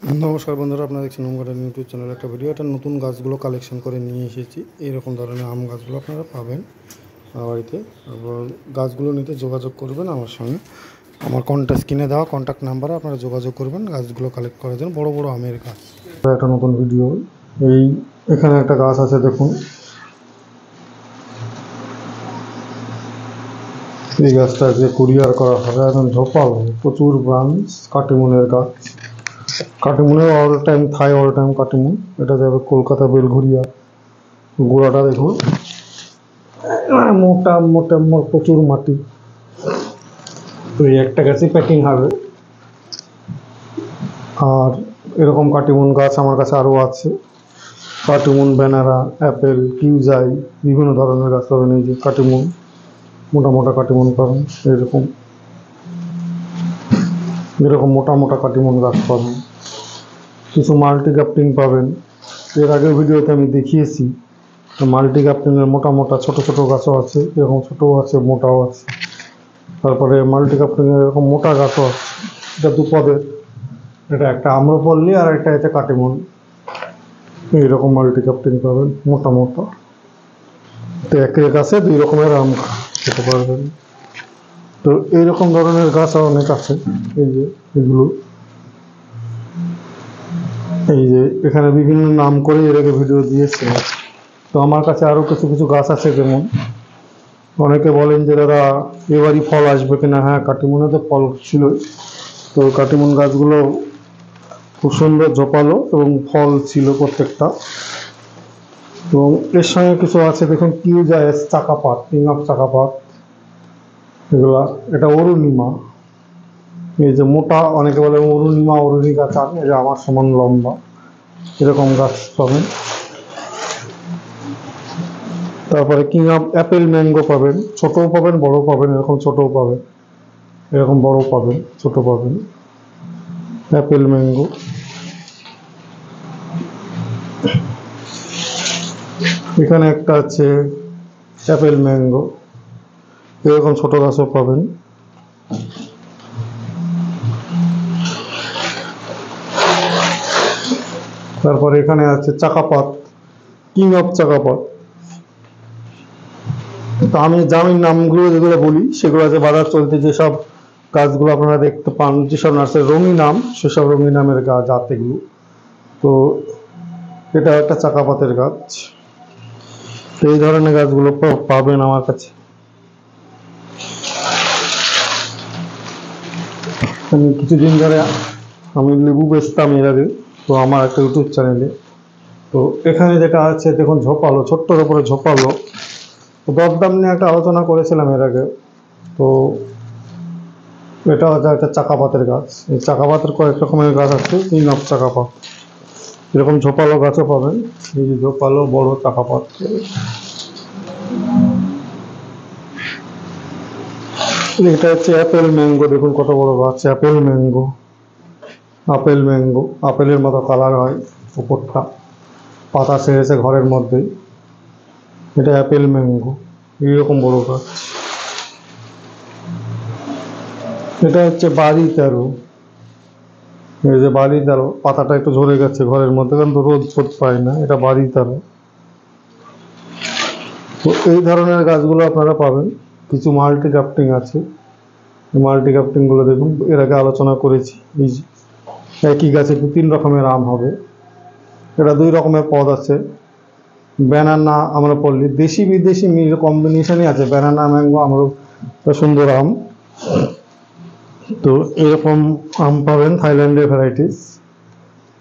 নমস্কার বন্ধুরা, আপনারা দেখছেন হোম গার্ডেন ইউটিউব চ্যানেল। একটা ভিডিও, একটা নতুন গাছগুলো কালেকশন করে নিয়ে এসেছি। এইরকম ধরনের আম গাছগুলো আপনারা পাবেন বাড়িতে। এবং গাছগুলো নিতে যোগাযোগ করবেন আমার সঙ্গে। আমার কন্ট্যাক্ট স্ক্রিনে দেওয়া কন্ট্যাক্ট নাম্বারে আপনারা যোগাযোগ করবেন গাছগুলো কালেক্ট করার জন্য। বড় বড় আমের গাছ। একটা নতুন ভিডিও। এখানে একটা গাছ আছে, দেখুন। এই গাছটা যে কুরিয়ার করা হবে, এখন ঝোপাল, প্রচুর ব্রাঞ্চ, কাটিমুনের গাছ। কাটিমুনের অল টাইম থাই, অল টাইম কাটিমুন। এটা যাবে কলকাতা বেলঘরিয়া। গোড়াটা দেখুন, মোটা মোটা প্রচুর মাটি। তো এই একটা গাছই প্যাকিং হবে। আর এরকম কাটিমুন গাছ আমার কাছে আরও আছে। কাটিমুন, ব্যানানা, অ্যাপেল, কিউজাই, বিভিন্ন ধরনের গাছ পাবেন। এই যে কাটিমুন, মোটা মোটা কাটিমুন পাবেন। এরকম এরকম মোটা মোটা কাটিমুন গাছ পাবেন। কিছু মাল্টি গ্রাফটিং পাবেন। এর আগের ভিডিওতে আমি দেখিয়েছি মাল্টি গ্রাফটিংয়ের মোটা মোটা ছোট ছোট গাছও আছে, এরকম ছোটও আছে, মোটাও আছে। তারপরে মাল্টি গ্রাফটিংয়ের এরকম মোটা গাছও আছে। এটা দুপদের, এটা একটা আম্রপল্লী আর একটা এতে কাটিমুন। এইরকম মাল্টি গ্রাফটিং পাবেন, মোটা মোটা। তো এক গাছে দুই রকমের আম খেতে পারবেন। তো এইরকম ধরনের গাছ অনেক আছে। এই যে এগুলো, এই যে এখানে বিভিন্ন নাম করে এর আগে ভিডিও দিয়েছে। তো আমার কাছে আরও কিছু কিছু গাছ আছে। যেমন অনেকে বলেন যে দাদা এবারই ফল আসবে কিনা। হ্যাঁ, কাটিমুনে তো ফল ছিল। তো কাটিমুন গাছগুলো খুব সুন্দর ঝোপালো এবং ফল ছিল প্রত্যেকটা। এবং এর সঙ্গে কিছু আছে, দেখুন, কিউজাইস চাকাপাত, কিং অফ চাকাপাত, এগুলা। এটা অরুণিমা। এই যে মোটা, অনেকে বলে অরুণিমা, অরুণী গাছ। আর এই যে আমার সমান লম্বা, এরকম গাছ পাবেন। তারপরে কিং অফ অ্যাপেল ম্যাঙ্গো পাবেন, ছোটও পাবেন, বড় পাবেন। এরকম ছোটও পাবেন, এরকম বড় পাবেন, ছোট পাবেন। Apple mango. এখানে একটা আছে অ্যাপেল ম্যাঙ্গো, এরকম ছোট গাছও পাবেন। তারপরে এখানে আছে চাকাপাত, কিং অফ চাকাপাত। তো আমি জানি নামগুলো যেগুলো বলি সেগুলো আছে বাজার চলতে যেসব গাছগুলো আপনারা দেখতে পান, যেসব নার্সারি রঙিন নাম, সেসব রঙিন নামের গাছ জাত এগুলো। তো এটা একটা চাকাপাতের গাছ। এই ধরনের গাছগুলো পাবেন আমার কাছে। আমি কিছুদিন ধরে আমি লেবু বেচতাম এর আগে, তো আমার একটা ইউটিউব চ্যানেলে। তো এখানে যেটা আছে দেখুন, ঝোপালো, ছোট্টর উপরে ঝোপালো। দরদাম নিয়ে একটা আলোচনা করেছিলাম এর আগে। তো এটা হচ্ছে একটা চাকাপাতের গাছ। এই চাকাপাতের কয়েক রকমের গাছ আছে, কিং অফ চাকাপাত। এরকম ঝোপালো গাছও পাবেন। এই যে ঝোপালো বড় চাকাপাত। এটা হচ্ছে অ্যাপেল ম্যাঙ্গো, দেখুন কত বড় গাছ। অ্যাপেল ম্যাঙ্গো, আপেল ম্যাঙ্গো, আপেলের মতো কালার হয় উপরটা, পাতা সেরেছে ঘরের মধ্যেই। এটা অ্যাপেল ম্যাঙ্গো, এইরকম বড় গাছ। এটা হচ্ছে বাড়ি তেরো। এই যে বাড়ি তেরো, পাতাটা একটু ঝরে গেছে ঘরের মধ্যে, কারণ তো রোদ ফোদ পায় না। এটা বাড়ি তেরো। তো এই ধরনের গাছগুলো আপনারা পাবেন। কিছু মাল্টি গ্রাফটিং আছে। মাল্টি গ্রাফটিংগুলো দেখুন, এর আগে আলোচনা করেছি। এই যে একই গাছে 2-3 রকমের আম হবে। এটা 2 রকমের পদ আছে, ব্যানানা, আম্রপল্লী। দেশি বিদেশি কম্বিনেশনই আছে, ব্যানানা ম্যাঙ্গো, সুন্দর আম। তো এরকম আম পাবেন, থাইল্যান্ডের ভ্যারাইটিস।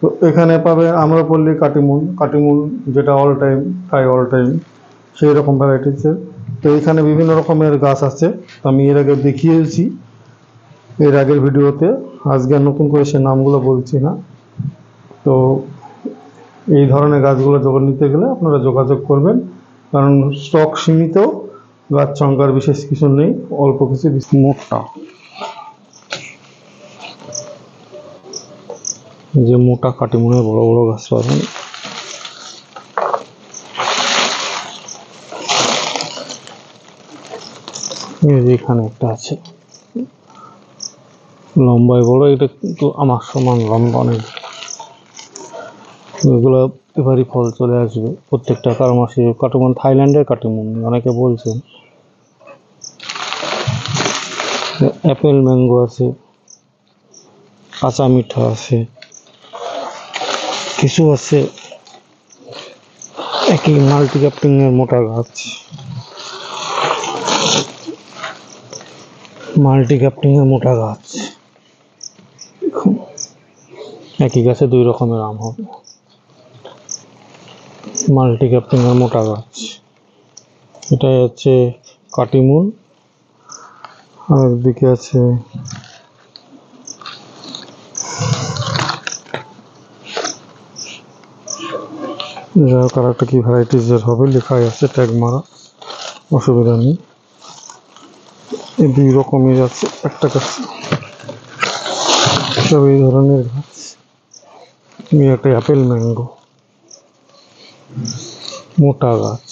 তো এখানে পাবেন আম্রপল্লী, কাটিমুন, কাটিমুন যেটা অল টাইম, থাই অল টাইম, সেই রকম ভ্যারাইটিসের। তো এখানে বিভিন্ন রকমের গাছ আছে, আমি এর আগে দেখিয়েছি এর আগের ভিডিওতে। আজকে নতুন করে সে নামগুলো বলছি না। তো এই ধরনের গাছগুলো যখন নিতে গেলে আপনারা যোগাযোগ করবেন, কারণ স্টক সীমিত, গাছ সংখ্যার বিশেষ কিছু নেই, অল্প কিছু মোটা। যে মোটা কাটিমুনের বড় বড় গাছ পাবেন। এখানে একটা আছে, লম্বায় বড়। এটা কিন্তু আমার সমান লম্বা নেই। এগুলো এবারই ফল চলে আসবে প্রত্যেকটা 4 মাসে। কাটিমন থাইল্যান্ডের কাটিমন অনেকে বলছেন। অ্যাপেল ম্যাঙ্গো আছে, কাঁচা মিঠা আছে, কিছু আছে একই মাল্টি ক্যাপ্টিং এর মোটা গাছ। মাল্টি ক্যাপ্টিং এর মোটা গাছ, একই গাছে 2 রকমের আম হবে। মাল্টি ক্যাপ্টিং এর মোটা গাছ, এটা হচ্ছে কাটিমুন। আর একদিকে আছে আর একটা কি ভ্যারাইটিস এর হবে, লেখাই আছে, ট্যাগ মারা, অসুবিধা নেই। এই 2 রকমের আছে একটা গাছে, সব এই ধরনের গাছ। একটা অ্যাপেল ম্যাঙ্গো মোটা গাছ।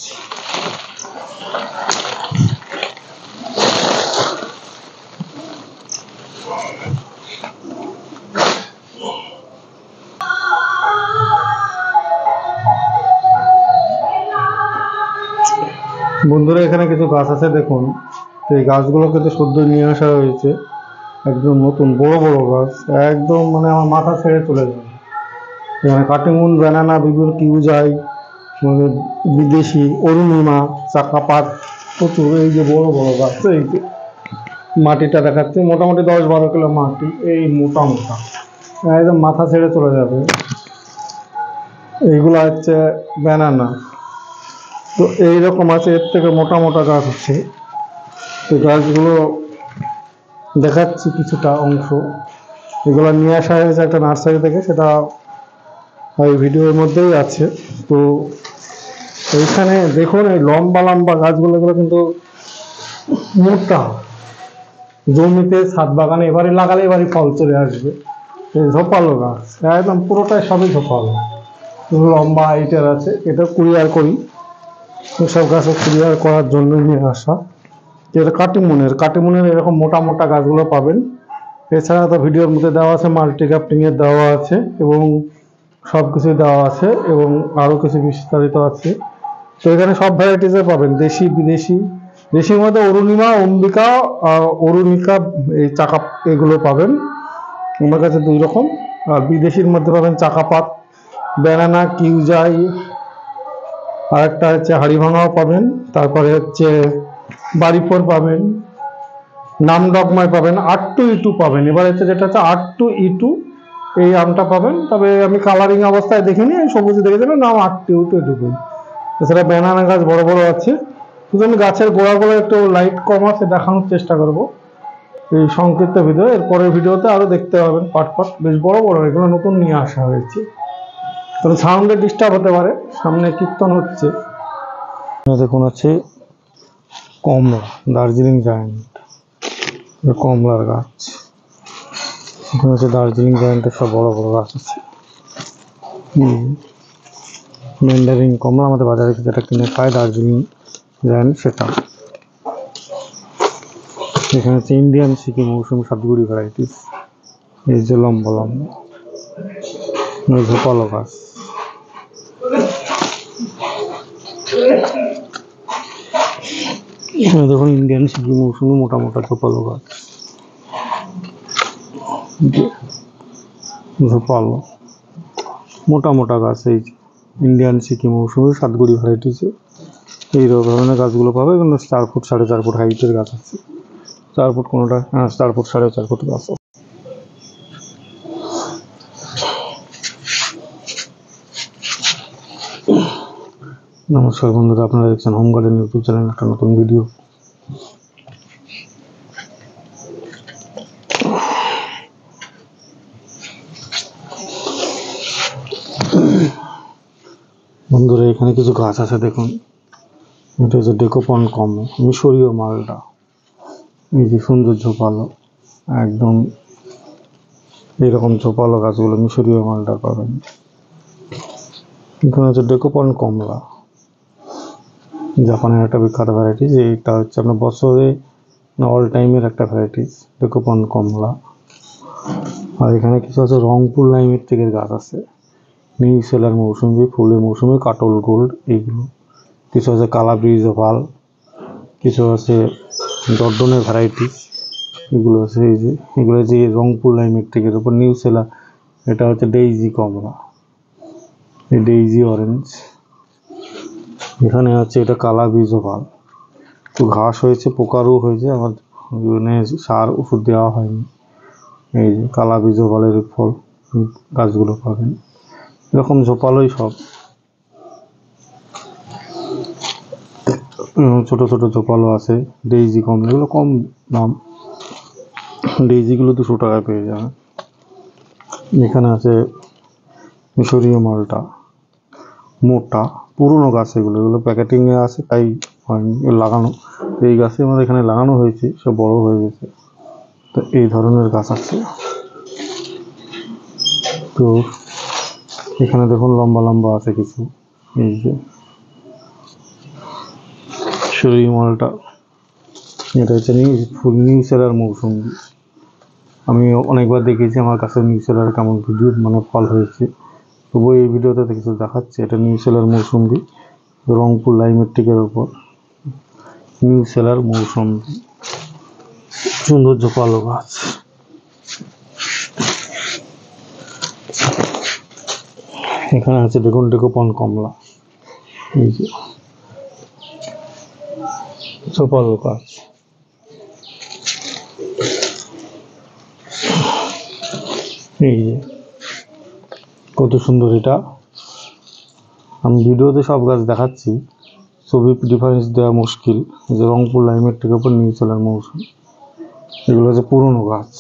বন্ধুরা এখানে কিছু গাছ আছে দেখুন, এই গাছগুলো কিন্তু সদ্য নিয়ে আসা হয়েছে, একদম নতুন বড় বড় গাছ, একদম মানে আমার মাথা ছেড়ে চলে যাবে। এখানে কাটিমুন, ব্যানানা, বিভিন্ন কিউজাই, মানে বিদেশি অরুণিমা, চাকাপাত, প্রচুর। এই যে বড় বড় গাছ, এই যে মাটিটা দেখাচ্ছে মোটামুটি 10-12 কিলো মাটি, এই মোটা মোটা, একদম মাথা ছেড়ে চলে যাবে। এইগুলো হচ্ছে ব্যানানা। তো এইরকম আছে, এর থেকে মোটা মোটা গাছ আছে। তো গাছগুলো দেখাচ্ছি কিছুটা অংশ, এগুলো নিয়ে আসা হয়েছে একটা নার্সারি থেকে, সেটা ওই ভিডিওর মধ্যেই আছে। তো এইখানে দেখুন এই লম্বা লম্বা গাছগুলো, এগুলো কিন্তু মোটা, জমিতে ছাদ বাগানে এবারে লাগালে এবারে ফল চলে আসবে। এই ঝোপালো গাছ, একদম পুরোটাই সবই ঝোপালো, লম্বা হাইটের আছে। এটা কুরিয়ার করি, এসব গাছে কুরিয়ার করার জন্য নিয়ে আসা। এটা কাটিমুনের এরকম মোটা মোটা গাছগুলো পাবেন। এছাড়া তো ভিডিওর মধ্যে দেওয়া আছে, মাল্টি ক্যাপ্টিং এর দেওয়া আছে এবং সব কিছু দেওয়া আছে এবং আরও কিছু বিস্তারিত আছে। তো এখানে সব ভ্যারাইটিসের পাবেন, দেশি বিদেশি। দেশির মধ্যে অরুণিমা, অম্বিকা, অরুণিকা, এই চাকা, এগুলো পাবেন আমার কাছে 2 রকম। আর বিদেশির মধ্যে পাবেন চাকাপাত, ব্যানানা, কিউজাই, আরেকটা হচ্ছে হাড়িভাঙাও পাবেন, তারপরে হচ্ছে বাড়িফোর পাবেন, নামডকমাই পাবেন, R2E2 পাবেন। এবার হচ্ছে যেটা হচ্ছে R2E2, এই আমটা পাবেন। তবে আমি কালারিং অবস্থায় দেখিনি, সবুজ দেখেছিলাম, নাম R2E2। এছাড়া ব্যানানা গাছ বড় বড় আছে। শুধু আমি গাছের গোড়াগুলো একটু লাইট কম আছে দেখানোর চেষ্টা করব এই সংক্ষিপ্ত ভিডিও। এরপরের ভিডিওতে আরো দেখতে পাবেন পাট পাট, বেশ বড় বড়, এগুলো নতুন নিয়ে আসা হয়েছে। তবে সাউন্ডে ডিস্টার্ব হতে পারে, সামনে কীর্তন হচ্ছে। দেখুন আছে কমলা, দার্জিলিং জায়ান্ট, কমলার গাছ। এখানে হচ্ছে দার্জিলিং জায়ান্টের সব বড় বড় গাছ আছে। ম্যান্ডারিন কমলা আমাদের বাজারে যেটা কিনে খায় দার্জিলিং জায়ান্ট, সেটা। এখানে হচ্ছে ইন্ডিয়ান সিকিম মৌসুমি সাতগুড়ি ভ্যারাইটিস, এই যে লম্বা লম্বা ঝোপালো গাছ। এখানে দেখুন ইন্ডিয়ান সিকিম মৌসুমি মোটা মোটা ঝোপালো গাছ, ঝোপালো মোটা মোটা গাছ। এই ইন্ডিয়ান সিকিম মৌসুমি সাতগুড়ি ভ্যারাইটিস, এই ধরনের গাছগুলো পাবে। কিন্তু 4 ফুট 4.5 ফুট হাইটের গাছ আছে, 4 ফুট কোনোটা, 4 ফুট 4.5 ফুট গাছ আছে। নমস্কার বন্ধুরা, আপনারা দেখছেন হোম গার্ডেন ইউটিউব চ্যানেল, একটা নতুন ভিডিও। বন্ধুরা এখানে কিছু গাছ আছে দেখুন, এটা হচ্ছে ডেকোপন কম, মিশরীয় মালটা। এই যে সুন্দর ঝোপালো, একদম এইরকম ঝোপালো গাছগুলো মিশরীয় মালটা পাবেন। এখানে হচ্ছে ডেকোপন কমলা, জাপানের একটা বিখ্যাত ভ্যারাইটিস। এইটা হচ্ছে আপনার বছরে অল টাইমের একটা ভ্যারাইটিস, ডেকোপন কমলা। আর এখানে কিছু আছে রংপুর লাইমের থেকে গাছ আছে, নিউ সেলার মৌসুমি, ফুলের মৌসুমি, কাটল গোল্ড, এইগুলো কিছু আছে কালা ব্রিজ অফাল, কিছু আছে ডরডনের ভ্যারাইটি, এগুলো আছে এই যে এগুলো যে রংপুর লাইমেট্রিকের উপর নিউ সেলার। এটা হচ্ছে ডেইজি কমলা, এই ডেইজি অরেঞ্জ। এখানে আছে এটা কালা বীজ অফাল, তো ঘাস হয়েছে, পোকারও হয়েছে, আমার সার ওষুধ দেওয়া হয়নি। এই যে কালা বীজ অফালের ফল গাছগুলো পাবেন, এরকম ঝোপালোই সব ছোট ছোট ঝোপালো আছে। ডেইজি কম, এগুলো কম দাম, ডেইজিগুলো 200 টাকায় পেয়ে যাবে। এখানে আছে মিশরীয় মালটা, মোটা পুরনো গাছ, এগুলো এগুলো প্যাকেটিংয়ে আছে তাই হয়নি, লাগানো এই গাছে আমাদের এখানে লাগানো হয়েছে, সব বড় হয়ে গেছে। তো এই ধরনের গাছ আছে। তো এখানে দেখুন লম্বা লম্বা আছে কিছু, এই যে মিশরীয় মালটা, এটা হচ্ছে নিউ সেলার মৌসুমি। আমি অনেকবার দেখেছি আমার কাছে নিউ সেলার কেমন ভিডিও মানে ফল হয়েছে, তবুও এই ভিডিওতে কিছু দেখাচ্ছে। এটা নিউ সেলার মৌসুমি, রংপুর লাইমেট্রিকের ওপর নিউ সেলার মৌসুমি, সুন্দর ঝোপালো গাছ। এখানে আছে দেখুন ডেকোপন কমলা, এই যে ঝোপালো গাছ। এই যে কত সুন্দর, এটা আমি ভিডিওতে সব গাছ দেখাচ্ছি, ছবি ডিফারেন্স দেওয়া মুশকিল। যে রংপুর লাইমেট্রিকের উপর নিউ সেলার মৌসুমি, এগুলো হচ্ছে পুরনো গাছ।